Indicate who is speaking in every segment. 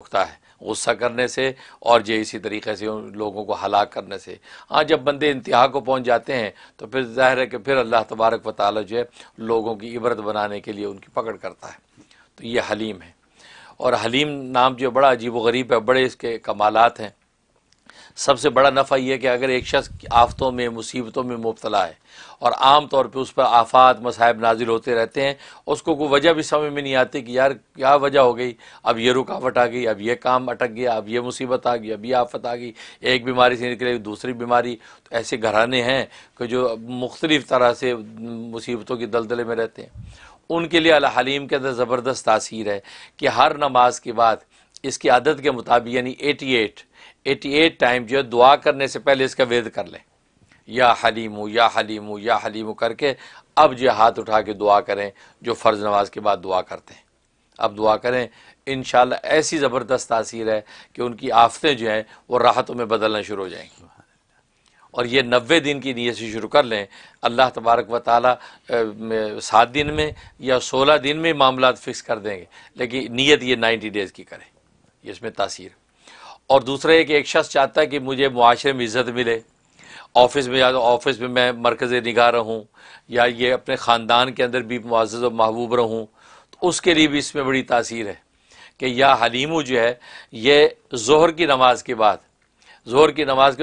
Speaker 1: روکتا ہے غصہ کرنے سے اور جو اسی طریقے سے ان لوگوں کو ہلاک کرنے سے۔ ہاں جب بندے انتہا کو پہنچ جاتے ہیں تو پھر ظاہر ہے کہ پھر اللہ تبارک و تعالی جو ہے لوگوں کی عبرت بنانے کے لیے ان کی پکڑ کرتا ہے۔ تو یہ حلیم ہے، اور حلیم نام جو بڑا عجیب و غریب ہے، بڑے اس کے کمالات ہیں۔ سب سے بڑا نفع یہ کہ اگر ایک شخص آفتوں میں مصیبتوں میں مبتلا ہے اور عام طور پہ اس پر آفات مصائب نازل ہوتے رہتے ہیں، اس کو کوئی وجہ بھی سمجھ میں نہیں آتی کہ یار کیا وجہ ہو گئی، اب یہ رکاوٹ آ گئی، اب یہ کام اٹک گیا، اب یہ مصیبت آ گئی، اب یہ آفت آ گئی، ایک بیماری سے نکلے دوسری بیماری۔ تو ایسے گھرانے ہیں کہ جو مختلف طرح سے مصیبتوں کی دلدلے میں رہتے ہیں، ان کے لیے الحلیم کے اندر زبردست تاثیر ہے کہ ہر نماز کے بعد اس کی عادت کے مطابق یعنی 88 ٹائم جو ہے دعا کرنے سے پہلے اس کا ورد کر لیں، یا حلیمو یا حلیمو یا حلیمو کر کے اب جو ہاتھ اٹھا کے دعا کریں جو فرض نماز کے بعد دعا کرتے ہیں۔ اب دعا کریں، انشاءاللہ ایسی زبردست تاثیر ہے کہ ان کی آفتیں جو ہیں وہ راحتوں میں بدلنا شروع ہو جائیں گی۔ اور یہ 90 دن کی نیت سے شروع کر لیں، اللہ تبارک و تعالیٰ 7 دن میں یا 16 دن میں معاملات فکس کر دیں گے، لیکن نیت یہ 90 ڈیز کی کریں، یہ اس میں تاثیر۔ اور دوسرا یہ کہ ایک شخص چاہتا ہے کہ مجھے معاشرے میں عزت ملے، آفس میں یا آفس میں میں مرکز نگاہ رہوں، یا یہ اپنے خاندان کے اندر بھی معزز و محبوب رہوں، تو اس کے لیے بھی اس میں بڑی تاثیر ہے کہ یا حلیمو جو ہے یہ ظہر کی نماز کے بعد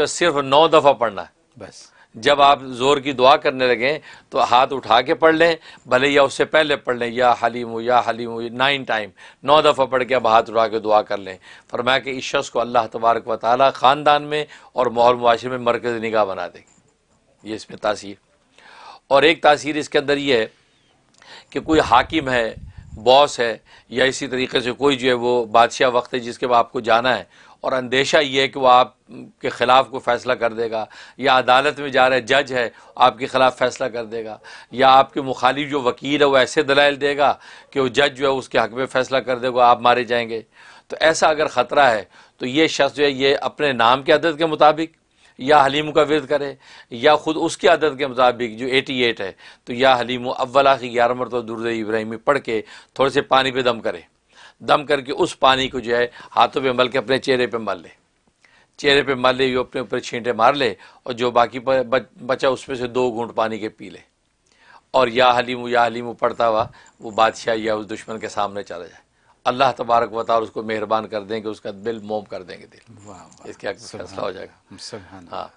Speaker 1: صرف 9 دفعہ پڑھنا ہے بس۔ جب آپ ظہر کی دعا کرنے لگیں تو ہاتھ اٹھا کے پڑھ لیں، بھلے یا اس سے پہلے پڑھ لیں، یا حلیمو 9 ٹائم 9 دفعہ پڑھ کے اب ہاتھ اٹھا کے دعا کر لیں۔ فرمایا کہ اس شخص کو اللہ تبارک و تعالیٰ خاندان میں اور ماحول معاشرے میں مرکز نگاہ بنا دے گی، یہ اس میں تاثیر۔ اور ایک تاثیر اس کے اندر یہ ہے کہ کوئی حاکم ہے، باس ہے، یا اسی طریقے سے کوئی جو ہے وہ بادشاہ وقت ہے جس کے بعد آپ کو جانا ہے، اور اندیشہ یہ ہے کہ وہ آپ کے خلاف کو فیصلہ کر دے گا، یا عدالت میں جا رہا ہے جج ہے آپ کے خلاف فیصلہ کر دے گا، یا آپ کے مخالف جو وکیل ہے وہ ایسے دلائل دے گا کہ وہ جج جو ہے اس کے حق میں فیصلہ کر دے گا، آپ مارے جائیں گے۔ تو ایسا اگر خطرہ ہے تو یہ شخص جو ہے یہ اپنے نام کی عدد کے مطابق یا حلیم کا ورد کرے، یا خود اس کی عدد کے مطابق جو 88 ہے تو یا حلیم اول آخر 11 مرتبہ درود ابراہیمی پڑھ کے تھوڑے سے پانی پہ دم کرے، دم کر کے اس پانی کو جو ہے ہاتھوں پہ مل کے اپنے چہرے پہ مل لے، چہرے پہ مل لے، اپنے اوپر چھینٹے مار لے، اور جو باقی بچا اس میں سے 2 گھونٹ پانی کے پی لے، اور یا حلیم پڑھتا ہوا وہ بادشاہ یا اس دشمن کے سامنے چلا جائے۔ اللہ تبارک و تعالی اس کو مہربان کر دیں گے، اس کا دل موم کر دیں گے، دل اس کے حق میں فیصلہ ہو جائے گا۔ ہاں،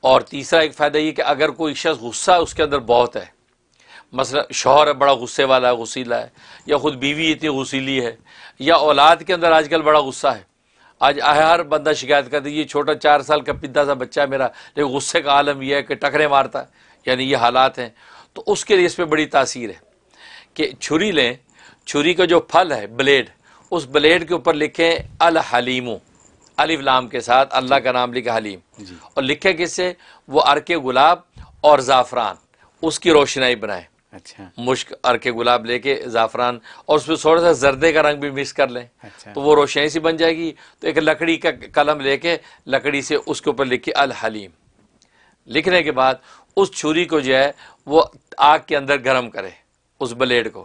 Speaker 1: اور تیسرا ایک فائدہ یہ کہ اگر کوئی شخص غصہ اس کے اندر بہت ہے، مثلا شوہر بڑا غصے والا ہے، غصیلا ہے، یا خود بیوی اتنی غصیلی ہے، یا اولاد کے اندر آج کل بڑا غصہ ہے، آج ہر بندہ شکایت کرتا ہے یہ چھوٹا 4 سال کا پدھا سا بچہ ہے میرا، لیکن غصے کا عالم یہ ہے کہ ٹکرے مارتا ہے، یعنی یہ حالات ہیں۔ تو اس کے لیے اس پہ بڑی تاثیر ہے کہ چھری لیں، چھری کا جو پھل ہے بلیڈ، اس بلیڈ کے اوپر لکھیں الحلیمو، الف لام کے ساتھ اللہ کا نام لکھا حلیم، اور لکھے کس سے؟ وہ عرق گلاب اور زعفران، اس کی روشنائی بنائیں۔
Speaker 2: اچھا،
Speaker 1: مشک عرق گلاب لے کے زعفران، اور اس میں تھوڑا سا زردے کا رنگ بھی مکس کر لیں تو وہ روشنائی سی بن جائے گی۔ تو ایک لکڑی کا قلم لے کے لکڑی سے اس کے اوپر لکھے الحلیم، لکھنے کے بعد اس چھری کو جو ہے وہ آگ کے اندر گرم کرے، اس بلیڈ کو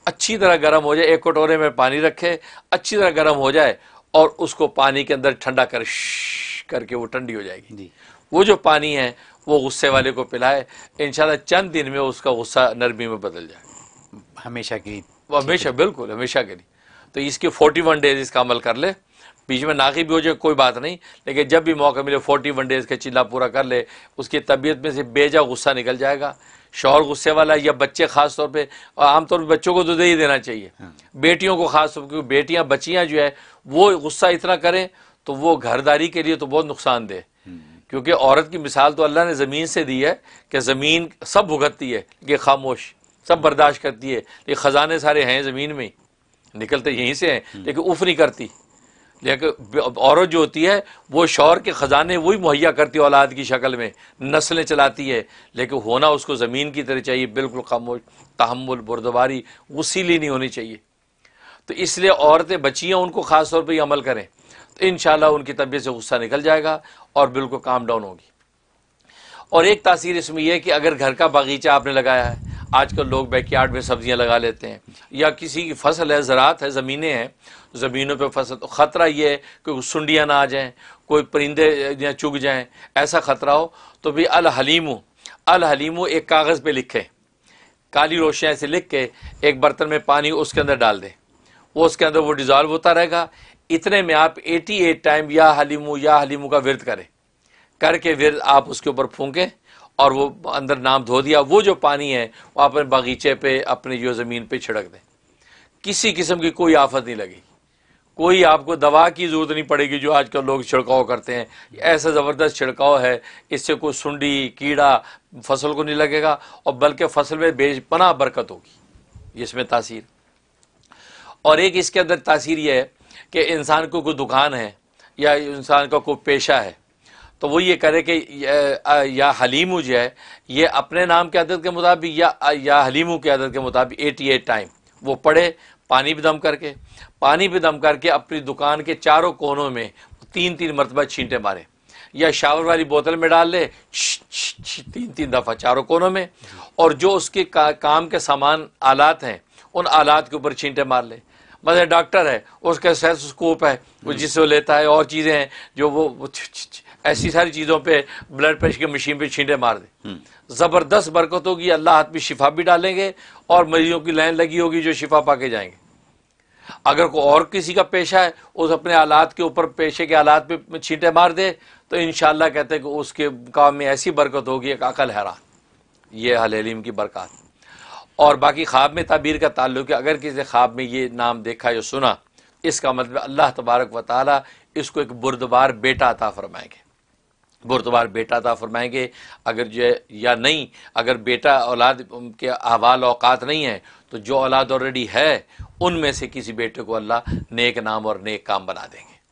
Speaker 1: اچھی طرح گرم ہو جائے، ایک کٹورے میں پانی رکھے، اچھی طرح گرم ہو جائے، اور اس کو پانی کے اندر ٹھنڈا کر کے وہ ٹھنڈی ہو جائے گی۔ وہ جو پانی ہے وہ غصے والے کو پلائے، انشاءاللہ چند دن میں اس کا غصہ نرمی میں بدل جائے،
Speaker 2: ہمیشہ کی،
Speaker 1: وہ ہمیشہ، بالکل ہمیشہ کے لیے۔ تو اس کے 41 ڈیز اس کا عمل کر لے، بیچ میں ناغی بھی ہو جائے کوئی بات نہیں، لیکن جب بھی موقع ملے 41 ڈیز کا چلا پورا کر لے، اس کی طبیعت میں سے بے جا غصہ نکل جائے گا۔ شوہر غصے والا یا بچے خاص طور پہ، اور عام طور پہ بچوں کو تو دے ہی دینا چاہیے، بیٹیوں کو خاص طور پہ، کیونکہ بیٹیاں بچیاں جو ہے وہ غصہ اتنا کریں تو وہ گھرداری کے لیے تو بہت نقصان دہ، کیونکہ عورت کی مثال تو اللہ نے زمین سے دی ہے کہ زمین سب بھگتتی ہے کہ خاموش، سب برداشت کرتی ہے، لیکن خزانے سارے ہیں زمین میں، نکلتے یہیں سے ہیں، لیکن اف نہیں کرتی۔ لیکن عورت جو ہوتی ہے وہ شوہر کے خزانے وہی مہیا کرتی ہے اولاد کی شکل میں، نسلیں چلاتی ہے، لیکن ہونا اس کو زمین کی طرح چاہیے، بالکل خاموش، تحمل، بردباری، غصیلی نہیں ہونی چاہیے۔ تو اس لیے عورتیں بچیاں ان کو خاص طور پہ یہ عمل کریں تو انشاءاللہ ان کی طبیعت سے غصہ نکل جائے گا اور بالکل کام ڈاؤن ہوگی۔ اور ایک تاثیر اس میں یہ ہے کہ اگر گھر کا باغیچہ آپ نے لگایا ہے، آج کل لوگ بیک یارڈ میں سبزیاں لگا لیتے ہیں، یا کسی کی فصل ہے، زراعت ہے، زمینیں ہیں، زمینوں پہ فصل، تو خطرہ یہ ہے کہ سنڈیاں نہ آ جائیں، کوئی پرندے یا چگ جائیں، ایسا خطرہ ہو تو بھی الحلیمو ایک کاغذ پہ لکھیں، کالی روشنی سے لکھ کے ایک برتن میں پانی اس کے اندر ڈال دیں، وہ اس کے اندر وہ ڈیزالو ہوتا رہے گا، اتنے میں آپ 88 ٹائم یا حلیمو کا ورد کر کے ورد آپ اس کے اوپر پھونکیں، اور وہ اندر نام دھو دیا، وہ جو پانی ہے وہ اپنے باغیچے پہ، اپنی جو زمین پہ چھڑک دیں، کسی قسم کی کوئی آفت نہیں لگی، کوئی آپ کو دوا کی ضرورت نہیں پڑے گی جو آج کل لوگ چھڑکاؤ کرتے ہیں، ایسا زبردست چھڑکاؤ ہے، اس سے کوئی سنڈی کیڑا فصل کو نہیں لگے گا، اور بلکہ فصل میں بے پناہ برکت ہوگی اس میں تاثیر۔ اور ایک اس کے اندر تاثیر یہ ہے کہ انسان کو کوئی دکان ہے یا انسان کا کوئی پیشہ ہے، تو وہ یہ کرے کہ یا حلیمو جو ہے یہ اپنے نام کے عدد کے مطابق یا حلیمو کے عدد کے مطابق 88 ٹائم وہ پڑھے، پانی پہ دم کر کے اپنی دکان کے چاروں کونوں میں 3 مرتبہ چھینٹے مارے، یا شاور والی بوتل میں ڈال لے 3 دفعہ چاروں کونوں میں، اور جو اس کے کام کے سامان آلات ہیں ان آلات کے اوپر چھینٹے مار لے۔ مثلا ڈاکٹر ہے، اس کا سیسوسکوپ ہے وہ جس سے وہ لیتا ہے، اور چیزیں ہیں جو وہ ایسی ساری چیزوں پہ، بلڈ پریشر کی مشین پہ چھینٹے مار دیں، زبردست برکت ہوگی، اللہ ہاتھ میں شفا بھی ڈالیں گے، اور مریضوں کی لائن لگی ہوگی جو شفا پا کے جائیں گے۔ اگر کوئی اور کسی کا پیشہ ہے، اس اپنے آلات کے اوپر، پیشے کے آلات پہ چھینٹے مار دے، تو انشاءاللہ کہتے ہیں کہ اس کے کام میں ایسی برکت ہوگی ایک عقل حیران۔ یہ حلیم کی برکات۔ اور باقی خواب میں تعبیر کا تعلق ہے، اگر کسی خواب میں یہ نام دیکھا یا سنا، اس کا مطلب اللہ تبارک و تعالی اس کو ایک بردبار بیٹا عطا فرمائیں گے، بردبار بیٹا عطا فرمائیں گے۔ اگر جو ہے یا نہیں، اگر بیٹا اولاد کے احوال اوقات نہیں ہیں، تو جو اولاد آلریڈی ہے ان میں سے کسی بیٹے کو اللہ نیک نام اور نیک کام بنا دیں گے۔